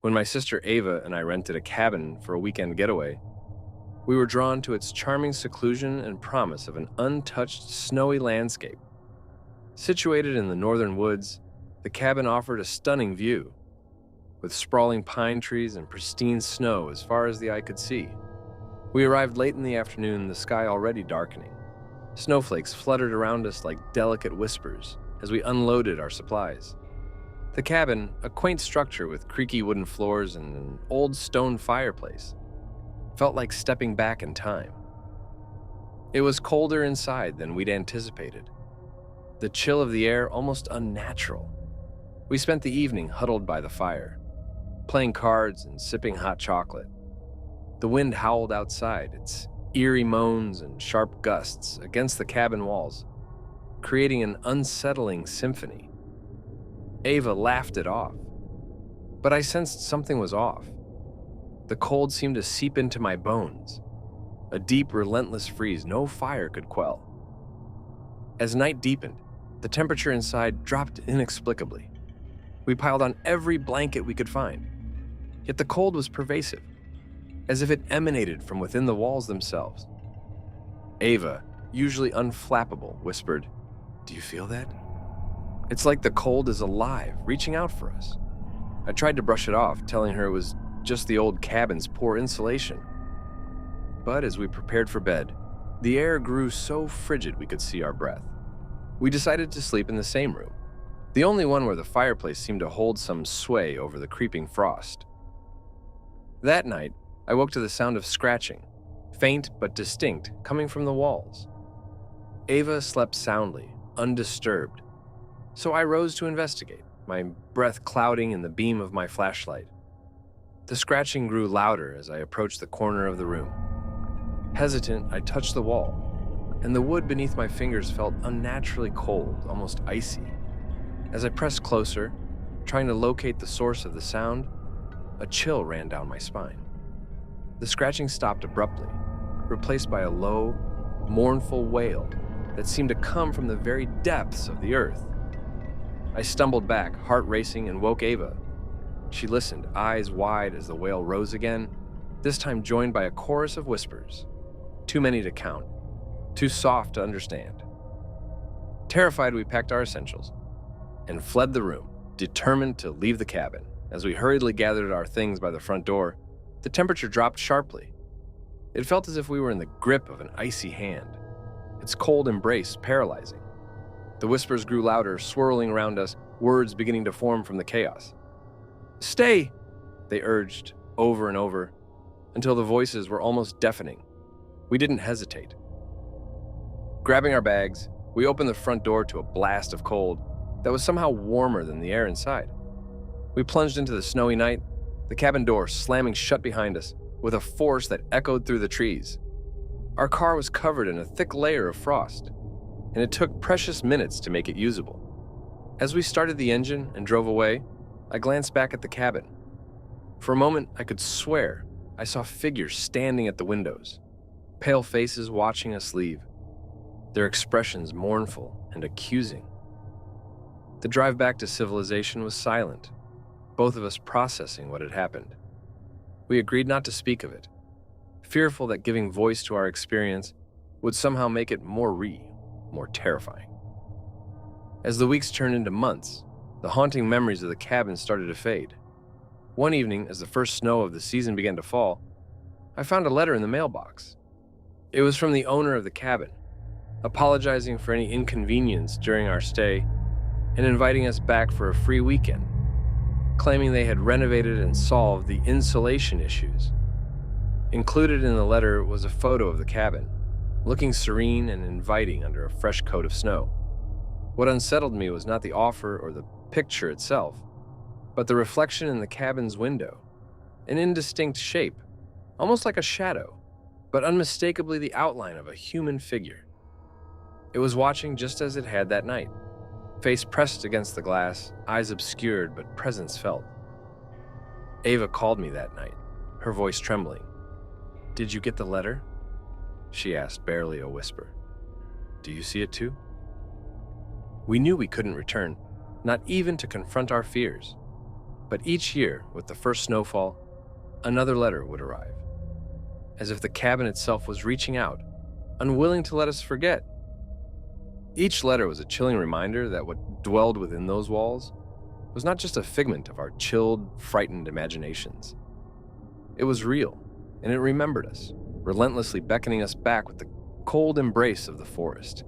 When my sister Ava and I rented a cabin for a weekend getaway, we were drawn to its charming seclusion and promise of an untouched, snowy landscape. Situated in the northern woods, the cabin offered a stunning view, with sprawling pine trees and pristine snow as far as the eye could see. We arrived late in the afternoon, the sky already darkening. Snowflakes fluttered around us like delicate whispers as we unloaded our supplies. The cabin, a quaint structure with creaky wooden floors and an old stone fireplace, felt like stepping back in time. It was colder inside than we'd anticipated, the chill of the air almost unnatural. We spent the evening huddled by the fire, playing cards and sipping hot chocolate. The wind howled outside, its eerie moans and sharp gusts against the cabin walls, creating an unsettling symphony. Ava laughed it off, but I sensed something was off. The cold seemed to seep into my bones, a deep, relentless freeze no fire could quell. As night deepened, the temperature inside dropped inexplicably. We piled on every blanket we could find, yet the cold was pervasive, as if it emanated from within the walls themselves. Ava, usually unflappable, whispered, "Do you feel that? It's like the cold is alive, reaching out for us." I tried to brush it off, telling her it was just the old cabin's poor insulation. But as we prepared for bed, the air grew so frigid we could see our breath. We decided to sleep in the same room, the only one where the fireplace seemed to hold some sway over the creeping frost. That night, I woke to the sound of scratching, faint but distinct, coming from the walls. Ava slept soundly, undisturbed, so I rose to investigate, my breath clouding in the beam of my flashlight. The scratching grew louder as I approached the corner of the room. Hesitant, I touched the wall, and the wood beneath my fingers felt unnaturally cold, almost icy. As I pressed closer, trying to locate the source of the sound, a chill ran down my spine. The scratching stopped abruptly, replaced by a low, mournful wail that seemed to come from the very depths of the earth. I stumbled back, heart racing, and woke Ava. She listened, eyes wide as the wail rose again, this time joined by a chorus of whispers. Too many to count, too soft to understand. Terrified, we packed our essentials and fled the room, determined to leave the cabin. As we hurriedly gathered our things by the front door, the temperature dropped sharply. It felt as if we were in the grip of an icy hand, its cold embrace paralyzing. The whispers grew louder, swirling around us, words beginning to form from the chaos. "Stay!" they urged, over and over, until the voices were almost deafening. We didn't hesitate. Grabbing our bags, we opened the front door to a blast of cold that was somehow warmer than the air inside. We plunged into the snowy night, the cabin door slamming shut behind us with a force that echoed through the trees. Our car was covered in a thick layer of frost, and it took precious minutes to make it usable. As we started the engine and drove away, I glanced back at the cabin. For a moment, I could swear I saw figures standing at the windows, pale faces watching us leave, their expressions mournful and accusing. The drive back to civilization was silent, both of us processing what had happened. We agreed not to speak of it, fearful that giving voice to our experience would somehow make it more real, more terrifying. As the weeks turned into months, the haunting memories of the cabin started to fade. One evening, as the first snow of the season began to fall, I found a letter in the mailbox. It was from the owner of the cabin, apologizing for any inconvenience during our stay and inviting us back for a free weekend, claiming they had renovated and solved the insulation issues. Included in the letter was a photo of the cabin, looking serene and inviting under a fresh coat of snow. What unsettled me was not the offer or the picture itself, but the reflection in the cabin's window, an indistinct shape, almost like a shadow, but unmistakably the outline of a human figure. It was watching just as it had that night, face pressed against the glass, eyes obscured but presence felt. Ava called me that night, her voice trembling. "Did you get the letter?" she asked, barely a whisper. "Do you see it too?" We knew we couldn't return, not even to confront our fears. But each year, with the first snowfall, another letter would arrive, as if the cabin itself was reaching out, unwilling to let us forget. Each letter was a chilling reminder that what dwelled within those walls was not just a figment of our chilled, frightened imaginations. It was real, and it remembered us, relentlessly beckoning us back with the cold embrace of the forest.